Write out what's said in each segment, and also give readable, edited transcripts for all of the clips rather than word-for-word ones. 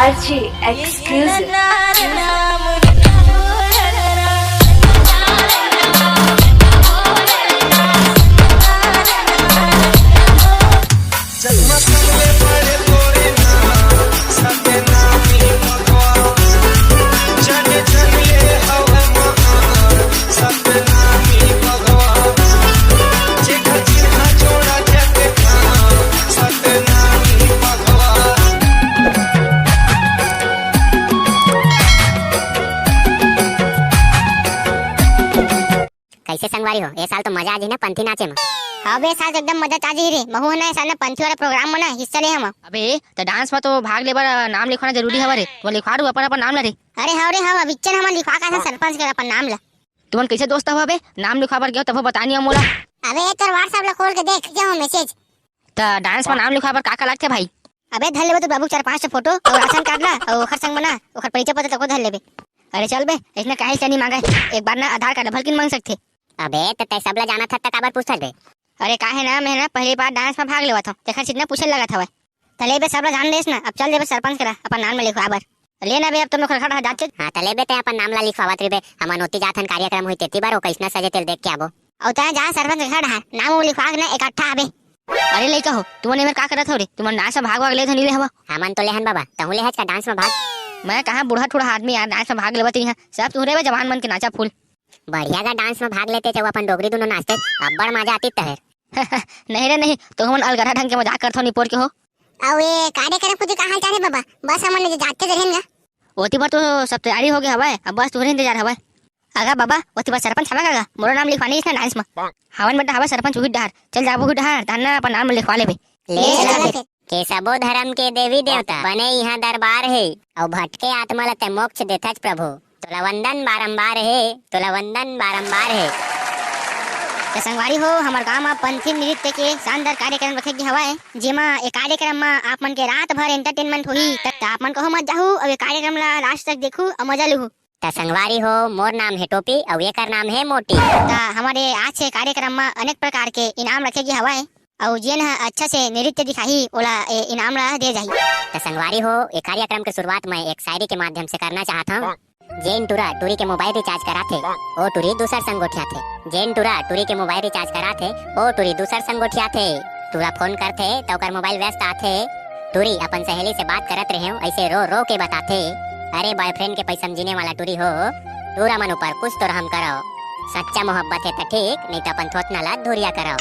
RJ exclusive. कैसे संगवारी हो? ये साल तो मजा आ जी ना पंथी नाचे में। हाँ बे साल एकदम मजा आ जी रे। महू ना साल पंथी वाला प्रोग्राम में ना हिस्सा ले हम। अबे तो डांस में तो भाग लेबर नाम लिखवाना जरूरी है रे। तो लिखवा दू अपन अपन नाम ला रे। अरे हाँ रे हाँ विच्चन हमन लिखवा का सरपंच के अपन नाम ला। तुमन कैसे दोस्त हो बे? नाम लिखवा पर गयो तब बतानी हम मोला। अबे तेरे व्हाट्सएप ला खोल के देख क्या मैसेज। तो डांस में नाम लिखवा पर का लगते भाई? अबे धर लेबे तो बाबू 4-5 फोटो और राशन कार्ड ला और ओखर संग बना ओखर परिचय पत्र तको धर लेबे। अरे चल बे इसने काहे से नहीं मांगा? एक बार ना आधार कार्ड भलकिन मांग सकथे। अबे तो तै सबला जाना था त काबर पूछत बे? अरे काहे ना मैं ना पहली बार डांस में भाग लेवा था देखा सिर्फ पूछे लगा था। तले बे सबला जान लेस ना। अब चल देबे सरपंच करा अपन नाम में लिखवा बर लेना बे। अब तुम लोग खड़ा जाते। हां तले बे ते अपन नाम ला लिखवावत रे बे। हमन ओती जाथन कार्यक्रम होई तेती बार ओ कैसना सजे तेल देख के आबो। और ता जा सरपंच खड़ा है नाम लिखवा के ना इकट्ठा आबे। अरे लइका हो तुमने मेर का करत हो रे? तुमन नाच में भाग ले धनी ले हवा। हमन तो लेहन बाबा तहु ले हज का डांस में भाग। मैं कहां बूढ़ा ठूढ़ा आदमी यार डांस में भाग लेवत ही सब तुहरे बे जवान मन के नाचा फूल। बढ़िया का डांस में भाग लेते जब अपन डोगरी दोनों नाचते अब्बड़ मजा आती तहर। नहीं रे नहीं तो हमन अलगरा ढंग के मजाक करथो निपोर के हो। और ये कार्यक्रम कुछ कहां चाहे बाबा बस हमन जाते रहेंगे। ओती बार तो सब तैयारी हो गया हवा। अब बस तुहरे इंतजार हवा। आगा बाबा ओती बार सरपंच हवा का मोरा नाम लिखवानी इसने डांस में। हवन बेटा हवा सरपंच हुई डहार चल जाबो हुई डहार ताना अपन नाम लिखवा लेबे। ले चला के सबो धर्म के देवी देवता बने यहाँ दरबार है और भटके आत्मा लते मोक्ष देथच प्रभु। तोला वंदन बारंबार है तोला वंदन बारंबार है। तो संगवारी हो हमार गांव में पंथी नृत्य के शानदार कार्यक्रम रखे गए हवा है जेमा एक कार्यक्रम में आप मन के रात भर एंटरटेनमेंट होही तक आप मन को मत जाहू और ये कार्यक्रम ला लास्ट तक देखू और मजा लूँ। त संगवारी हो मोर नाम है टोपी और ये कर नाम है मोटी। हमारे आज से कार्यक्रम में अनेक प्रकार के इनाम रखे गए हवा है और जेन अच्छा से नृत्य दिखाई ओला इनाम ला दे जाही। त संगवारी हो ये कार्यक्रम के शुरुआत में एक शायरी के माध्यम से करना चाहता हूँ। जेन टूरी के मोबाइल रिचार्ज कराथे ओ टूरी दूसर संग गोठिया थे। जेन टूरी के मोबाइल रिचार्ज कराथे ओ टूरी दूसर संग गोठिया थे। टूरा फोन करथे तो ओकर मोबाइल व्यस्त आथे। टूरी अपन सहेली से बात करत रहे ऐसे रो रो के बताथे। अरे बॉयफ्रेंड के पैसा समझने वाला टूरी हो टूरा मन ऊपर कुछ तो रहम करो। सच्चा मोहब्बत है तो ठीक नहीं तो अपन थोतना ला धुरिया करो।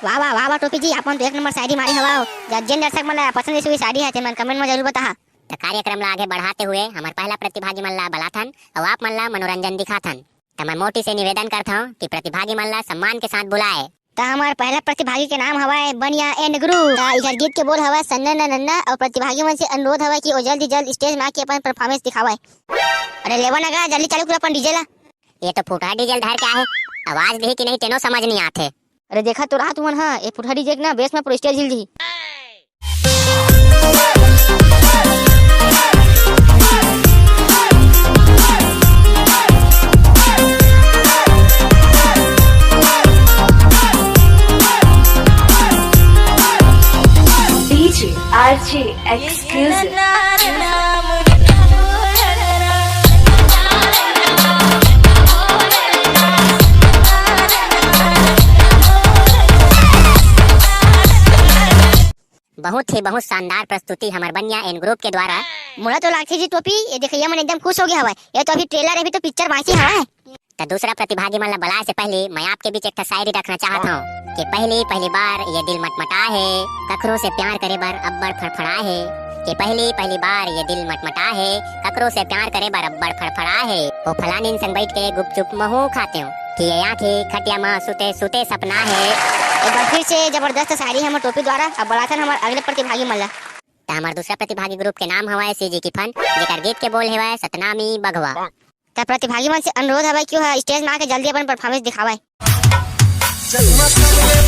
वाह वाह वाह वाह टोपी जी अपन तो एक नंबर शायरी मारी हवा। जेन दर्शक मन पसंद हुई शायरी है मन कमेंट में जरूर बता। तो कार्यक्रम ला आगे बढ़ाते हुए हमारे पहला प्रतिभागी मन ला बलाथन और आप मन ला मनोरंजन दिखाथन। तो मैं मोटी से निवेदन करता हूँ कि प्रतिभागी मन ला सम्मान के साथ बुलाए। तो हमारे पहला प्रतिभागी के नाम हवा है बनिया एंड गुरु। इधर गीत के बोल हवा सन्ना नन्ना और प्रतिभागी मन से अनुरोध हवा कि वो जल्दी स्टेज में आके अपन परफॉर्मेंस दिखावा। अरे लेवा ना जल्दी चालू कर अपन डीजे ला। ये तो फुटहा डीजल धर क्या है आवाज दी कि नहीं तेनो समझ नहीं आते। अरे देखा तो रहा तुमन हाँ ये फुटहा डीजे ना बेस में पूरा स्टेज हिल जी। DJ RJ exclusive. बहुत शानदार प्रस्तुति हमारे बनिया एन ग्रुप के द्वारा। मोला तो लागथे जी टोपी ये देखिए मन एकदम खुश हो गया हवा। ये तो अभी ट्रेलर अभी तो पिक्चर बाकी हवा है। तो दूसरा प्रतिभागी मन ला बुलाए से पहले मैं आपके बीच एक शायरी रखना चाहता हूँ कि पहली बार ये दिल मटमटा है ककरों से प्यार करे बर अब्बड़ फड़फड़ा है। कि पहली बार ये दिल मटमटा है ककरों से प्यार करे बर अब्बड़ फड़फड़ा है। वो फलानी संग बैठ के गुपचुप महू खाते हो कि ये आँखें खटिया में सुते सुते सपना है। एक बार फिर से जबरदस्त शायरी है हमारे टोपी द्वारा। अब बढ़ाथन हमारे अगले प्रतिभागी मन ला। तो हमारे दूसरा प्रतिभागी ग्रुप के नाम हवा है सीजी की फन जेकर गीत के बोल है सतनामी बघवा। तो प्रतिभागी मन से अनुरोध हवा कि स्टेज में आके जल्दी अपन परफॉर्मेंस दिखावा। चलिए